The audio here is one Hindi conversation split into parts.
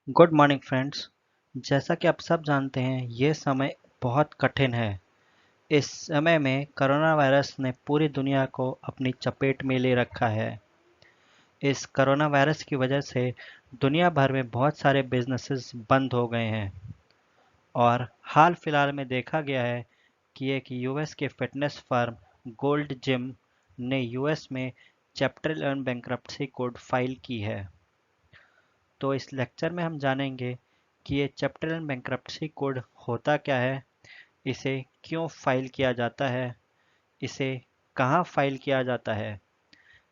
Good morning friends. जैसा कि आप सब जानते हैं, ये समय बहुत कठिन है। इस समय में कोरोना वायरस ने पूरी दुनिया को अपनी चपेट में ले रखा है। इस कोरोना वायरस की वजह से दुनिया भर में बहुत सारे बिजनेसेस बंद हो गए हैं और हाल फिलहाल में देखा गया है कि एक यूएस के फिटनेस फर्म गोल्ड जिम ने यूएस में चैप्टर 11 बैंक्रप्सी कोड फाइल की है। तो इस लेक्चर में हम जानेंगे कि ये चैप्टर 11 बैंक्रप्सी कोड होता क्या है, इसे क्यों फाइल किया जाता है, इसे कहाँ फाइल किया जाता है।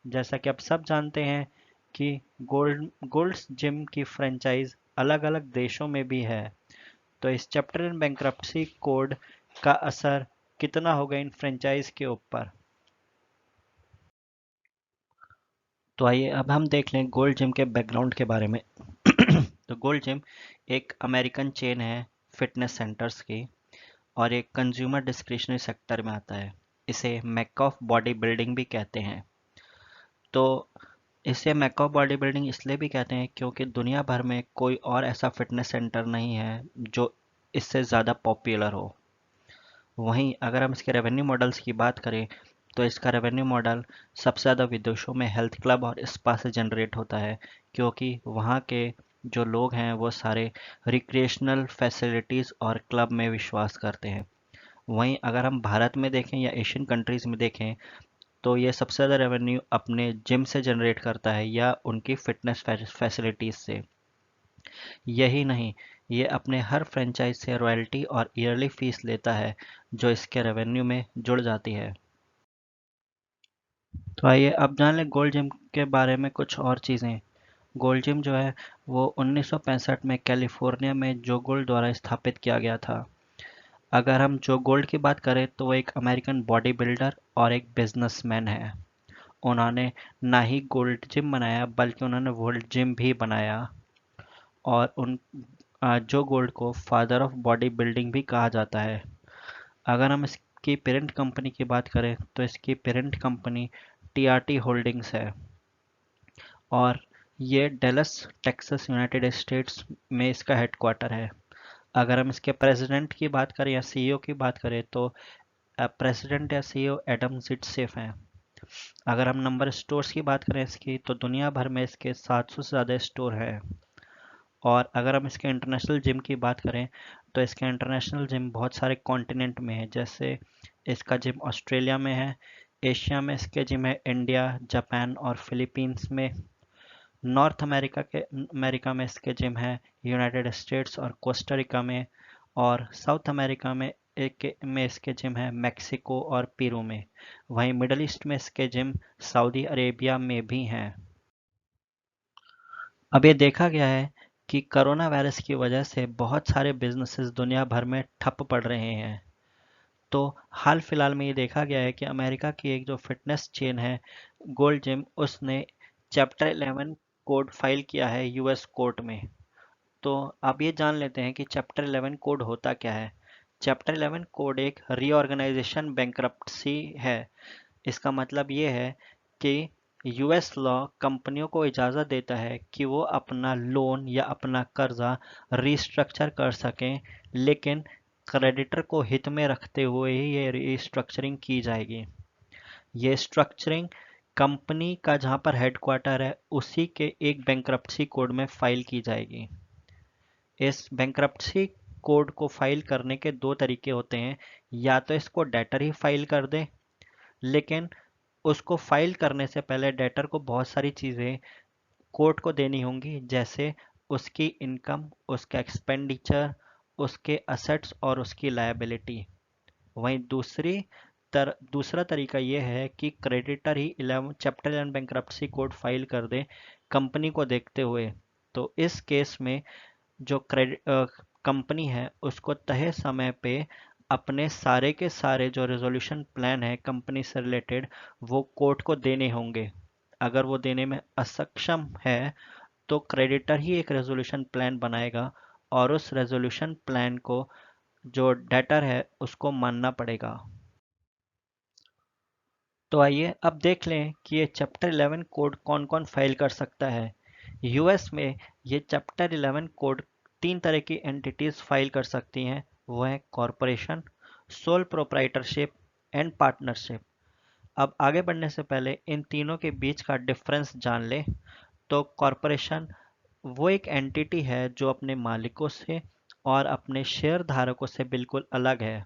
जैसा कि आप सब जानते हैं कि गोल्ड्स जिम की फ्रेंचाइज अलग अलग देशों में भी है। तो इस चैप्टर 11 बैंक्रप्सी कोड का असर कितना होगा इन फ्रेंचाइज के ऊपर। तो आइए अब हम देख लें गोल्ड जिम के बैकग्राउंड के बारे में। तो गोल्ड जिम एक अमेरिकन चेन है फिटनेस सेंटर्स की और एक कंज्यूमर डिस्क्रिशनरी सेक्टर में आता है। इसे मेका ऑफ बॉडी बिल्डिंग भी कहते हैं। तो इसे मेका ऑफ बॉडी बिल्डिंग इसलिए भी कहते हैं क्योंकि दुनिया भर में कोई और ऐसा फिटनेस सेंटर नहीं है जो इससे ज़्यादा पॉपुलर हो। वहीं अगर हम इसके रेवेन्यू मॉडल्स की बात करें तो इसका रेवेन्यू मॉडल सबसे ज़्यादा विदेशों में हेल्थ क्लब और स्पा से जनरेट होता है, क्योंकि वहाँ के जो लोग हैं वो सारे रिक्रिएशनल फैसिलिटीज़ और क्लब में विश्वास करते हैं। वहीं अगर हम भारत में देखें या एशियन कंट्रीज़ में देखें तो ये सबसे ज़्यादा रेवेन्यू अपने जिम से जनरेट करता है या उनकी फिटनेस फैसिलिटीज़ से। यही नहीं, ये अपने हर फ्रेंचाइज से रॉयल्टी और ईयरली फीस लेता है जो इसके रेवेन्यू में जुड़ जाती है। तो आइए अब जान लें गोल्ड जिम के बारे में कुछ और चीज़ें। गोल्ड जिम जो है वो 1965 में कैलिफोर्निया में जो गोल्ड द्वारा स्थापित किया गया था। अगर हम जो गोल्ड की बात करें तो वो एक अमेरिकन बॉडी बिल्डर और एक बिजनेसमैन है। उन्होंने ना ही गोल्ड जिम बनाया बल्कि उन्होंने वर्ल्ड जिम भी बनाया और जो गोल्ड को फादर ऑफ बॉडी बिल्डिंग भी कहा जाता है। अगर हम इसकी पेरेंट कंपनी की बात करें तो इसकी पेरेंट कंपनी टीआरटी होल्डिंग्स है और ये डेलस टेक्सास यूनाइटेड स्टेट्स में इसका हेडक्वार्टर है। अगर हम इसके प्रेसिडेंट की बात करें या सीईओ की बात करें तो प्रेसिडेंट या सीईओ एडम जिटसेफ हैं। अगर हम नंबर स्टोर्स की बात करें इसकी तो दुनिया भर में इसके 700 से ज़्यादा स्टोर हैं। और अगर हम इसके इंटरनेशनल जिम की बात करें तो इसके इंटरनेशनल जिम बहुत सारे कॉन्टिनेंट में है। जैसे इसका जिम ऑस्ट्रेलिया में है, एशिया में इसके जिम है इंडिया, जापान और फिलीपींस में। नॉर्थ अमेरिका में इसके जिम है यूनाइटेड स्टेट्स और कोस्टारिका में। और साउथ अमेरिका में इसके जिम है मैक्सिको और पेरू में। वहीं मिडल ईस्ट में इसके जिम सऊदी अरेबिया में भी हैं। अब ये देखा गया है कि कोरोना वायरस की वजह से बहुत सारे बिजनेसेस दुनिया भर में ठप पड़ रहे हैं। तो हाल फिलहाल में ये देखा गया है कि अमेरिका की एक जो फिटनेस चेन है गोल्ड जिम, उसने चैप्टर 11 कोड फाइल किया है यूएस कोर्ट में। तो अब ये जान लेते हैं कि चैप्टर 11 कोड होता क्या है। चैप्टर 11 कोड एक रीऑर्गेनाइजेशन बैंक्रप्सी है। इसका मतलब ये है कि यूएस लॉ कंपनियों को इजाज़त देता है कि वो अपना लोन या अपना कर्जा रीस्ट्रक्चर कर सकें, लेकिन क्रेडिटर को हित में रखते हुए ही ये रीस्ट्रक्चरिंग की जाएगी। ये स्ट्रक्चरिंग कंपनी का जहाँ पर हेडक्वार्टर है उसी के एक बैंक्रप्सी कोड में फाइल की जाएगी। इस बैंक्रप्सी कोड को फाइल करने के दो तरीके होते हैं। या तो इसको डेटर ही फाइल कर दे, लेकिन उसको फाइल करने से पहले डेटर को बहुत सारी चीज़ें कोर्ट को देनी होंगी, जैसे उसकी इनकम, उसका एक्सपेंडिचर, उसके असेट्स और उसकी लायबिलिटी। वहीं दूसरा तरीका यह है कि क्रेडिटर ही 11 चैप्टर 11 बैंक्रप्सी कोड फाइल कर दे कंपनी को देखते हुए। तो इस केस में जो कंपनी है उसको तय समय पे अपने सारे के सारे जो रेजोल्यूशन प्लान है कंपनी से रिलेटेड वो कोर्ट को देने होंगे। अगर वो देने में असक्षम है तो क्रेडिटर ही एक रेजोल्यूशन प्लान बनाएगा और उस रेजोल्यूशन प्लान को जो डेटर है उसको मानना पड़ेगा। तो आइए अब देख लें कि ये चैप्टर 11 कोड कौन कौन फाइल कर सकता है। यूएस में ये चैप्टर 11 कोड 3 तरह की एंटिटीज फाइल कर सकती हैं। वो है corporation, sole proprietorship and partnership. अब आगे बढ़ने से पहले इन तीनों के बीच का डिफरेंस जान लें। तो कॉरपोरेशन वो एक एंटिटी है जो अपने मालिकों से और अपने शेयर धारकों से बिल्कुल अलग है,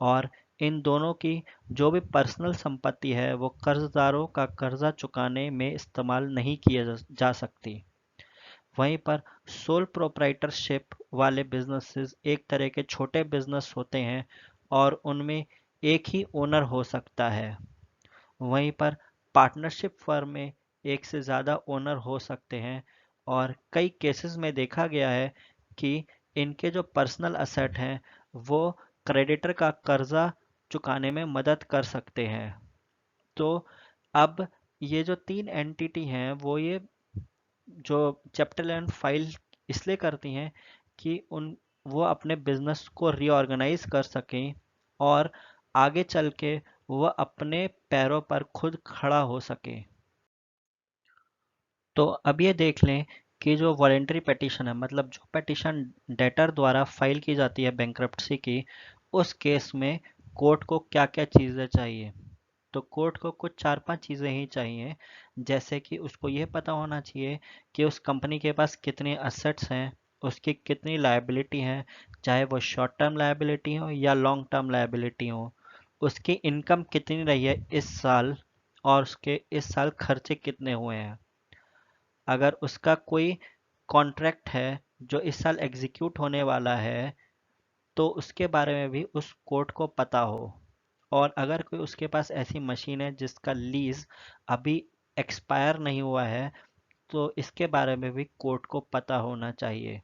और इन दोनों की जो भी पर्सनल संपत्ति है वो कर्जदारों का कर्जा चुकाने में इस्तेमाल नहीं किया जा सकती। वहीं पर सोल प्रोप्राइटरशिप वाले बिजनेसेस एक तरह के छोटे बिजनेस होते हैं और उनमें एक ही ओनर हो सकता है। वहीं पर पार्टनरशिप फर्म में एक से ज़्यादा ओनर हो सकते हैं, और कई केसेस में देखा गया है कि इनके जो पर्सनल असेट हैं वो क्रेडिटर का कर्जा चुकाने में मदद कर सकते हैं। तो अब ये जो तीन एंटिटी हैं वो ये जो चैप्टर 11 फाइल इसलिए करती हैं कि उन वो अपने बिजनेस को रीऑर्गेनाइज कर सकें और आगे चल के वह अपने पैरों पर खुद खड़ा हो सके। तो अब ये देख लें कि जो वॉलेंटरी पेटिशन है, मतलब जो पेटिशन डेटर द्वारा फाइल की जाती है बैंक्रप्सी की, उस केस में कोर्ट को क्या क्या चीज़ें चाहिए। तो कोर्ट को कुछ 4-5 चीज़ें ही चाहिए। जैसे कि उसको ये पता होना चाहिए कि उस कंपनी के पास कितने असेट्स हैं, उसकी कितनी लायबिलिटी है, चाहे वो शॉर्ट टर्म लायबिलिटी हो या लॉन्ग टर्म लायबिलिटी हो, उसकी इनकम कितनी रही है इस साल, और उसके इस साल खर्चे कितने हुए हैं। अगर उसका कोई कॉन्ट्रैक्ट है जो इस साल एग्जीक्यूट होने वाला है तो उसके बारे में भी उस कोर्ट को पता हो। और अगर कोई उसके पास ऐसी मशीन है जिसका लीज अभी एक्सपायर नहीं हुआ है तो इसके बारे में भी कोर्ट को पता होना चाहिए।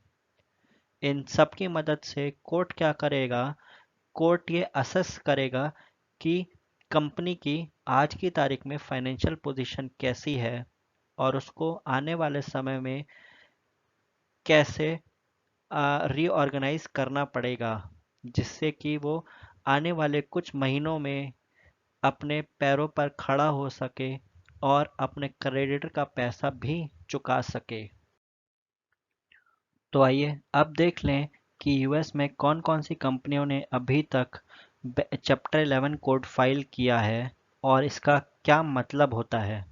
इन सब की मदद से कोर्ट क्या करेगा, कोर्ट ये असेस करेगा कि कंपनी की आज की तारीख में फाइनेंशियल पोजीशन कैसी है और उसको आने वाले समय में कैसे रीऑर्गेनाइज करना पड़ेगा, जिससे कि वो आने वाले कुछ महीनों में अपने पैरों पर खड़ा हो सके और अपने क्रेडिटर का पैसा भी चुका सके। तो आइए अब देख लें कि यूएस में कौन कौन सी कंपनियों ने अभी तक चैप्टर 11 कोड फाइल किया है और इसका क्या मतलब होता है।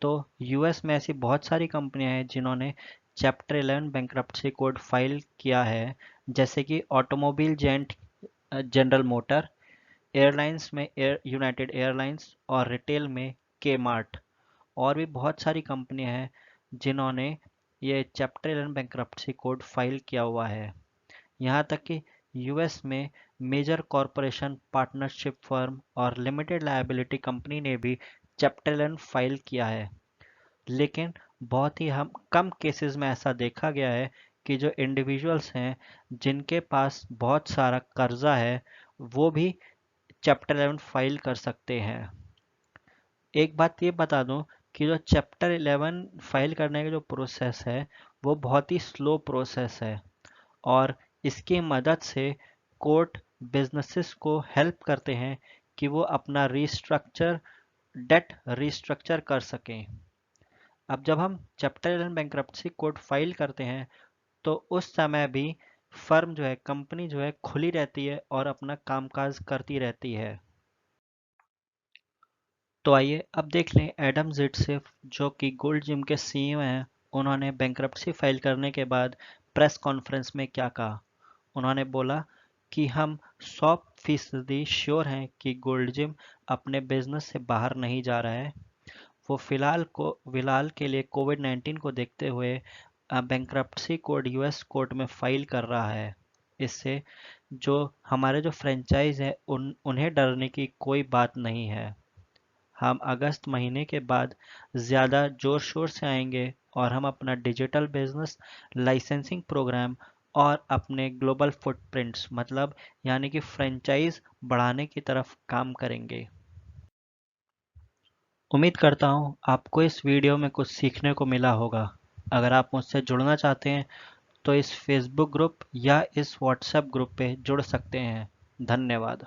तो यूएस में ऐसी बहुत सारी कंपनियां हैं जिन्होंने चैप्टर 11 बैंक्रप्सी कोड फाइल किया है, जैसे कि ऑटोमोबाइल जेंट जनरल मोटर, एयरलाइंस में यूनाइटेड एयरलाइंस, और रिटेल में के मार्ट। और भी बहुत सारी कंपनियां हैं जिन्होंने ये चैप्टर 11 बैंक्रप्सी कोड फाइल किया हुआ है। यहाँ तक कि यूएस में मेजर कॉरपोरेशन, पार्टनरशिप फर्म और लिमिटेड लायबिलिटी कंपनी ने भी चैप्टर 11 फाइल किया है। लेकिन बहुत ही हम कम केसेस में ऐसा देखा गया है कि जो इंडिविजुअल्स हैं जिनके पास बहुत सारा कर्जा है वो भी चैप्टर 11 फाइल कर सकते हैं। एक बात ये बता दूं कि जो चैप्टर 11 फाइल करने का जो प्रोसेस है वो बहुत ही स्लो प्रोसेस है, और इसकी मदद से कोर्ट बिजनेसेस को हेल्प करते हैं कि वो अपना डेट रिस्ट्रक्चर कर सकें। अब जब हम चैप्टर 11 बैंक्रप्सी कोड फाइल करते हैं तो उस समय भी फर्म जो है, कंपनी जो है, खुली रहती है और अपना कामकाज करती रहती है। तो आइए अब देख लें एडम ज़िटसिफ, जो कि गोल्ड जिम के सीईओ हैं, उन्होंने बैंक्रप्सी फाइल करने के बाद प्रेस कॉन्फ्रेंस में क्या कहा। उन्होंने बोला कि हम 100% श्योर हैं कि गोल्ड जिम अपने बिजनेस से बाहर नहीं जा रहा है। वो फिलहाल के लिए कोविड-19 को देखते हुए बैंक्रप्सी कोड यूएस कोर्ट में फाइल कर रहा है। इससे जो हमारे जो फ्रेंचाइज है उन्हें डरने की कोई बात नहीं है। हम अगस्त महीने के बाद ज़्यादा जोर शोर से आएंगे और हम अपना डिजिटल बिजनेस, लाइसेंसिंग प्रोग्राम और अपने ग्लोबल फुटप्रिंट्स, मतलब यानी कि फ्रेंचाइज बढ़ाने की तरफ काम करेंगे। उम्मीद करता हूँ आपको इस वीडियो में कुछ सीखने को मिला होगा। अगर आप मुझसे जुड़ना चाहते हैं तो इस फेसबुक ग्रुप या इस व्हाट्सएप ग्रुप पे जुड़ सकते हैं। धन्यवाद।